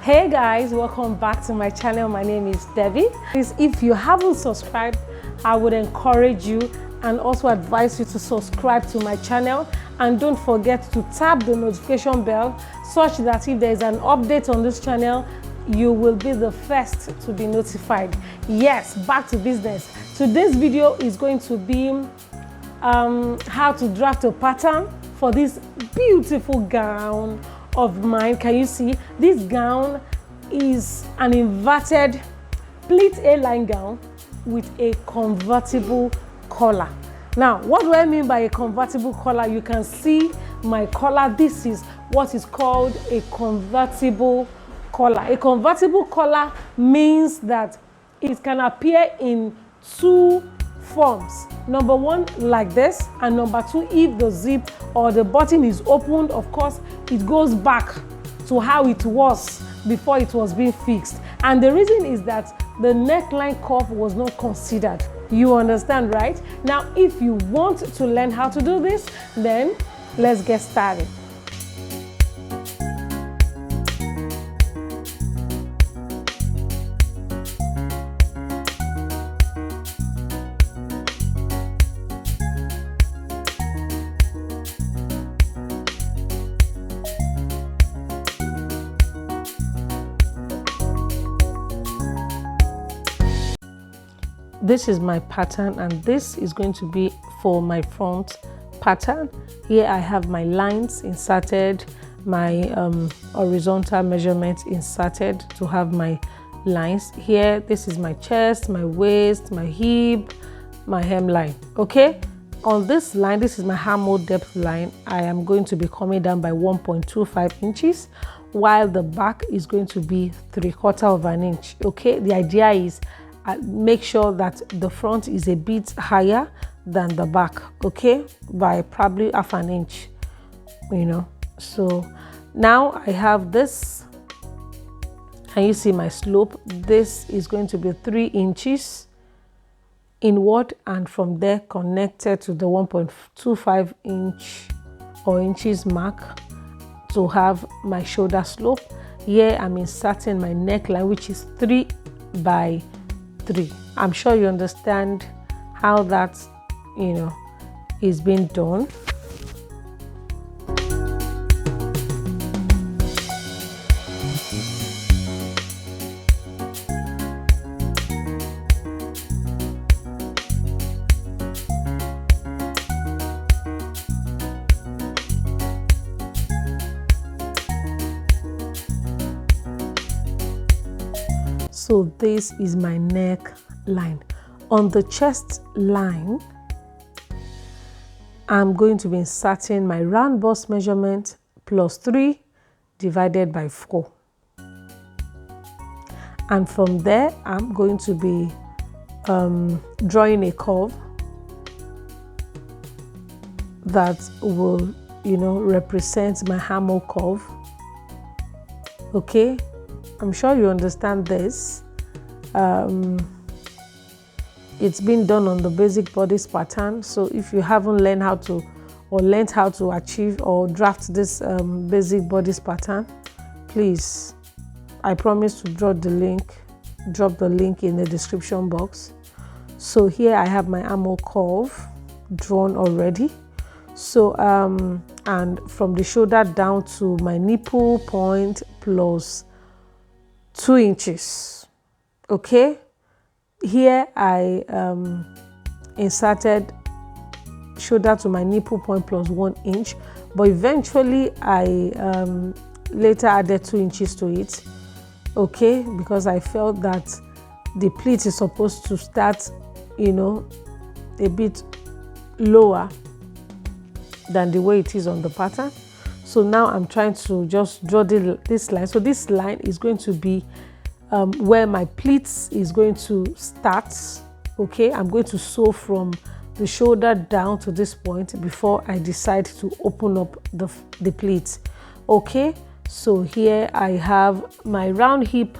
Hey guys, welcome back to my channel. My name is Debbie. Please, if you haven't subscribed, I would encourage you and also advise you to subscribe to my channel, and don't forget to tap the notification bell such that if there is an update on this channel, you will be the first to be notified. Yes, back to business. Today's video is going to be how to draft a pattern for this beautiful gown of mine. Can you see? This gown is an inverted pleat A-line gown with a convertible collar. Now, what do I mean by a convertible collar? You can see my collar. This is what is called a convertible collar. A convertible collar means that it can appear in two forms. Number one, like this, and number two, if the zip or the button is opened, of course, it goes back to how it was before it was being fixed. And the reason is that the neckline curve was not considered. You understand, right? Now, if you want to learn how to do this, then let's get started. This is my pattern, and this is going to be for my front pattern. Here I have my lines inserted, my horizontal measurements inserted to have my lines. Here, this is my chest, my waist, my hip, my hemline. Okay, on this line, this is my armhole depth line. I am going to be coming down by 1.25 inches, while the back is going to be 3/4 of an inch. Okay, the idea is make sure that the front is a bit higher than the back, okay, by probably half an inch, you know. So now I have this. Can you see my slope? This is going to be 3 inches inward, and from there connected to the 1.25 inch or inches mark to have my shoulder slope. Here I'm inserting my neckline, which is 3 by 3. I'm sure you understand how that, you know, is being done. So this is my neck line. On the chest line, I'm going to be inserting my round bust measurement plus 3 divided by 4. And from there, I'm going to be drawing a curve that will, you know, represent my armhole curve. Okay, I'm sure you understand this. It's been done on the basic bodice pattern. So if you haven't learned how to achieve or draft this basic bodice pattern, please, I promise to drop the link in the description box. So here I have my armhole curve drawn already. So and from the shoulder down to my nipple point plus 2 inches. Okay, here I inserted shoulder to my nipple point plus 1 inch, but eventually I later added 2 inches to it. Okay, because I felt that the pleat is supposed to start, you know, a bit lower than the way it is on the pattern. So now I'm trying to just draw this line. So this line is going to be where my pleats is going to start. Okay, I'm going to sew from the shoulder down to this point before I decide to open up the pleats. Okay, so here I have my round hip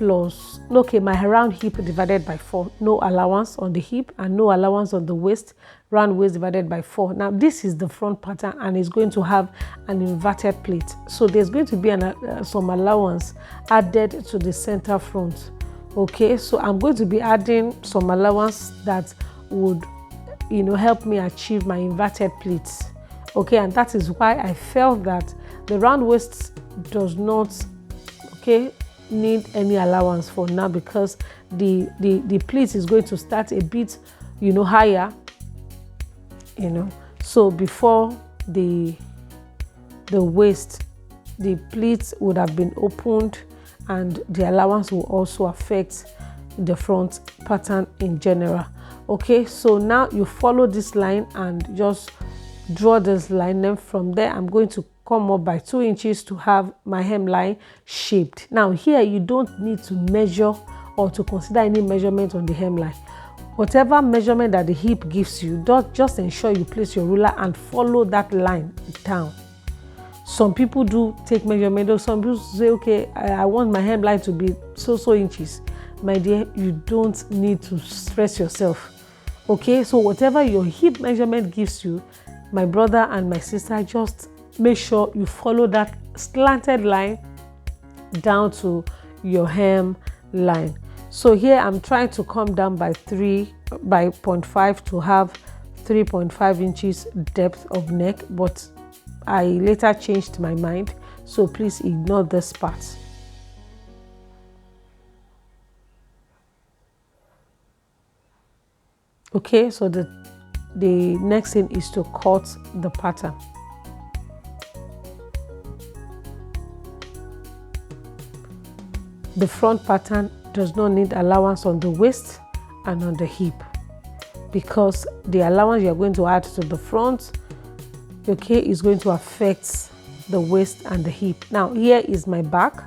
plus, okay, my round hip divided by 4, no allowance on the hip and no allowance on the waist, round waist divided by 4. Now this is the front pattern and it's going to have an inverted pleat, so there's going to be some allowance added to the center front. Okay, so I'm going to be adding some allowance that would, you know, help me achieve my inverted pleats. Okay, and that is why I felt that the round waist does not, okay, need any allowance for now, because the pleat is going to start a bit, you know, higher, you know. So before the waist, the pleats would have been opened, and the allowance will also affect the front pattern in general. Okay, so now you follow this line and just draw this line. Then from there I'm going to come up by 2 inches to have my hemline shaped. Now here you don't need to measure or to consider any measurement on the hemline. Whatever measurement that the hip gives you, just ensure you place your ruler and follow that line down. Some people do take measurement, or some people say, okay, I want my hemline to be so inches. My dear, you don't need to stress yourself. Okay, so whatever your hip measurement gives you, my brother and my sister, just make sure you follow that slanted line down to your hem line. So here I'm trying to come down by 0.5 to have 3.5 inches depth of neck, but I later changed my mind, so please ignore this part. Okay, so the next thing is to cut the pattern. The front pattern does not need allowance on the waist and on the hip, because the allowance you're going to add to the front, okay, is going to affect the waist and the hip. Now here is my back,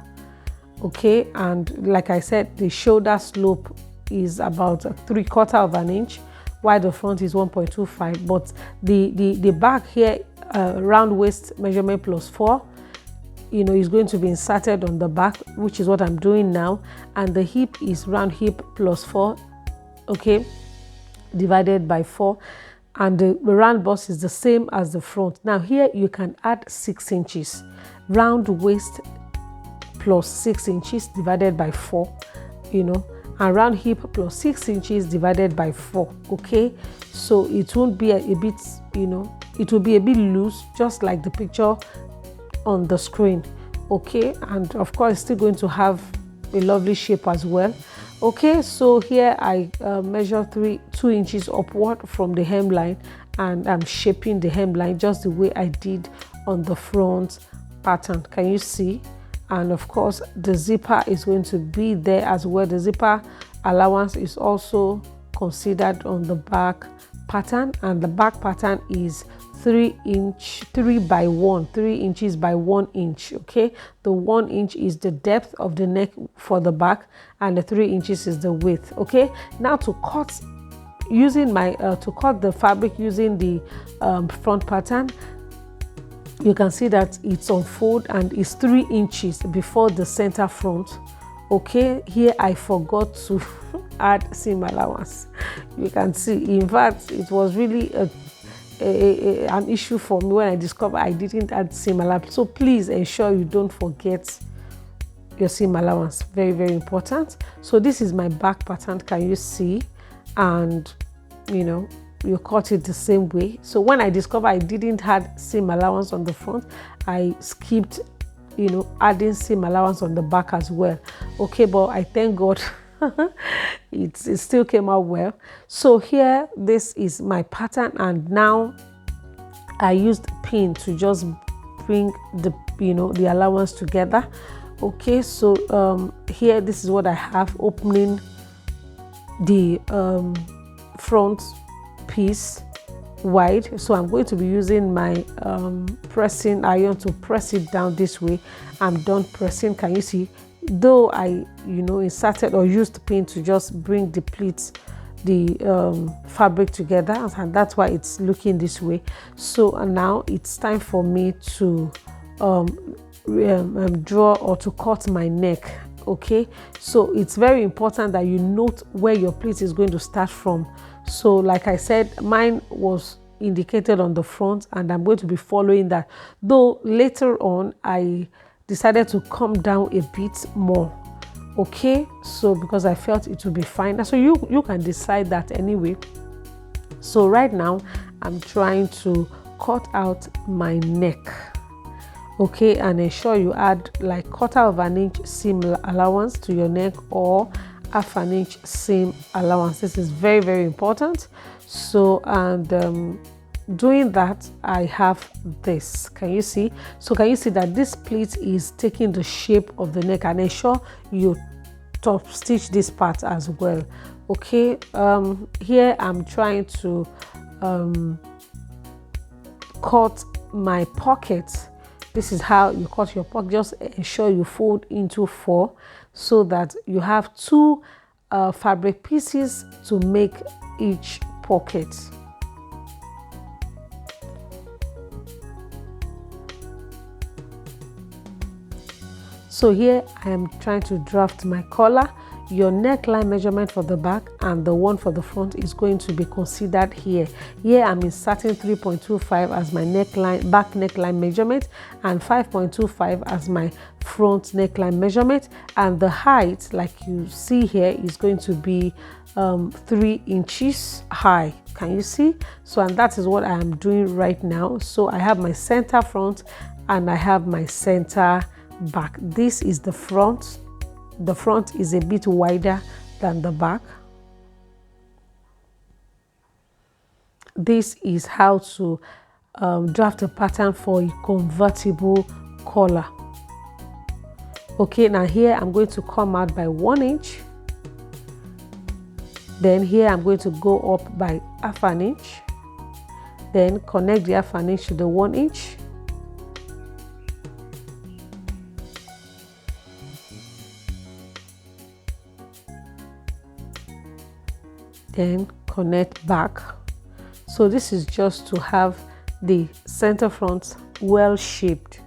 okay, and like I said, the shoulder slope is about 3/4 of an inch, while the front is 1.25, but the back here, round waist measurement plus 4, you know, is going to be inserted on the back, which is what I'm doing now, and the hip is round hip plus 4, okay, divided by 4, and the round bust is the same as the front. Now here you can add 6 inches, round waist plus 6 inches divided by 4, you know, and round hip plus 6 inches divided by 4. Okay, so it won't be a bit, you know, it will be a bit loose, just like the picture on the screen. Okay, and of course still going to have a lovely shape as well. Okay, so here I measure 2 inches upward from the hemline, and I'm shaping the hemline just the way I did on the front pattern. Can you see? And of course the zipper is going to be there as well. The zipper allowance is also considered on the back pattern, and the back pattern is 3 inches by 1 inch. Okay, the 1 inch is the depth of the neck for the back, and the 3 inches is the width. Okay, now to cut using my to cut the fabric using the front pattern, you can see that it's unfold and it's 3 inches before the center front. Okay, here I forgot to add seam allowance. You can see, in fact, it was really an issue for me when I discovered I didn't add seam allowance. So please ensure you don't forget your seam allowance. Very, very important. So this is my back pattern. Can you see? And you know, you cut it the same way. So when I discovered I didn't add seam allowance on the front, I skipped, you know, adding seam allowance on the back as well. Okay, but I thank God it still came out well. So here, this is my pattern, and now I used pin to just bring the, you know, the allowance together. Okay, so here, this is what I have opening the front piece wide. So I'm going to be using my pressing iron to press it down this way. I'm done pressing. Can you see? Though I, you know, inserted or used pin to just bring the pleats, the fabric together, and that's why it's looking this way. So now it's time for me to draw or to cut my neck. Okay, so it's very important that you note where your pleat is going to start from. So like I said, mine was indicated on the front and I'm going to be following that, though later on I decided to come down a bit more. Okay, so because I felt it would be fine, so you can decide that anyway. So right now I'm trying to cut out my neck. Okay, and ensure you add like 1/4 of an inch seam allowance to your neck or 1/2 an inch seam allowance. This is very, very important. So, and doing that, I have this. Can you see? So can you see that this pleat is taking the shape of the neck, and ensure you top stitch this part as well. Okay, here I'm trying to cut my pocket. This is how you cut your pocket. Just ensure you fold into 4 so that you have 2 fabric pieces to make each pocket. So here I am trying to draft my collar. Your neckline measurement for the back and the one for the front is going to be considered here. Here I'm inserting 3.25 as my neckline, back neckline measurement, and 5.25 as my front neckline measurement, and the height, like you see here, is going to be 3 inches high. Can you see? So, and that is what I am doing right now. So I have my center front and I have my center back. This is the front. The front is a bit wider than the back. This is how to draft a pattern for a convertible collar. Okay, now here I'm going to come out by 1 inch. Then here I'm going to go up by 1/2 an inch. Then connect the 1/2 an inch to the 1 inch. Then connect back. So this is just to have the center front well shaped.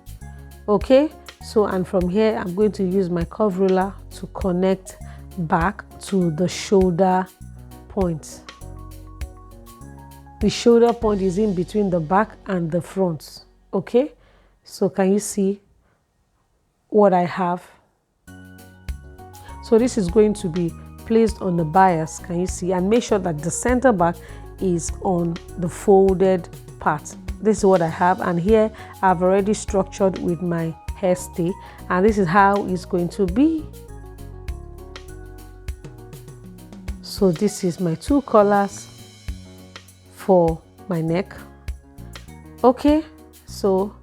Okay, so and from here I'm going to use my curve ruler to connect back to the shoulder point. The shoulder point is in between the back and the front. Okay, so can you see what I have? So this is going to be placed on the bias. Can you see? And make sure that the center back is on the folded part. This is what I have, and here I've already structured with my hairstay, and this is how it's going to be. So this is my 2 collars for my neck. Okay, so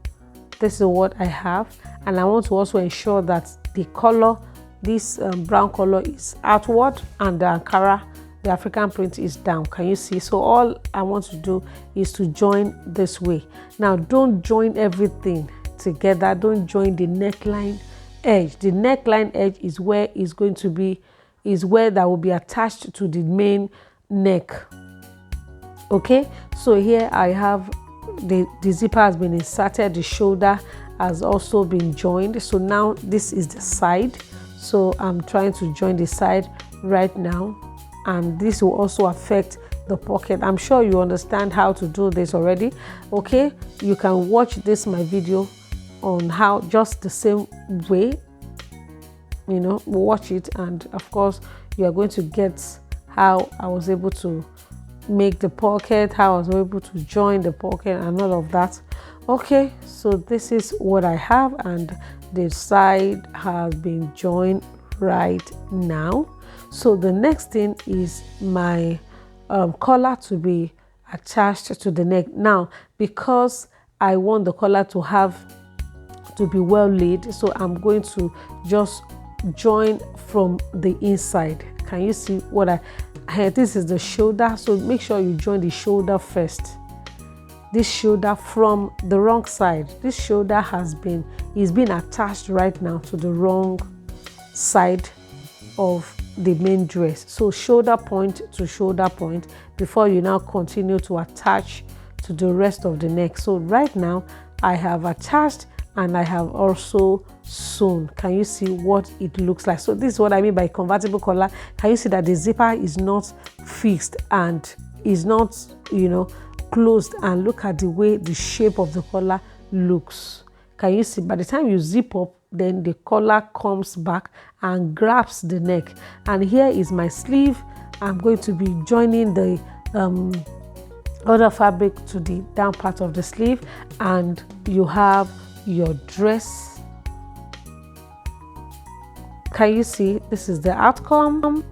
this is what I have, and I want to also ensure that the color, this brown color, is outward and the Ankara, the African print, is down. Can you see? So all I want to do is to join this way. Now don't join everything together. Don't join the neckline edge. The neckline edge is where is going to be, is where that will be attached to the main neck. Okay, so here I have the zipper has been inserted, the shoulder has also been joined. So now this is the side. So I'm trying to join the side right now, and this will also affect the pocket. I'm sure you understand how to do this already. Okay, you can watch this my video on how, just the same way, you know, watch it, and of course you are going to get how I was able to make the pocket, how I was able to join the pocket and all of that. Okay, so this is what I have, and the side has been joined right now. So the next thing is my collar to be attached to the neck. Now, because I want the collar to be well laid, so I'm going to just join from the inside. Can you see what I had? This is the shoulder, so make sure you join the shoulder first. This shoulder from the wrong side. This shoulder is being attached right now to the wrong side of the main dress. So shoulder point to shoulder point before you now continue to attach to the rest of the neck. So right now I have attached and I have also sewn. Can you see what it looks like? So this is what I mean by convertible collar. Can you see that the zipper is not fixed and is not, you know, closed, and look at the way the shape of the collar looks. Can you see? By the time you zip up, then the collar comes back and grabs the neck. And here is my sleeve. I'm going to be joining the other fabric to the down part of the sleeve, and you have your dress. Can you see? This is the outcome.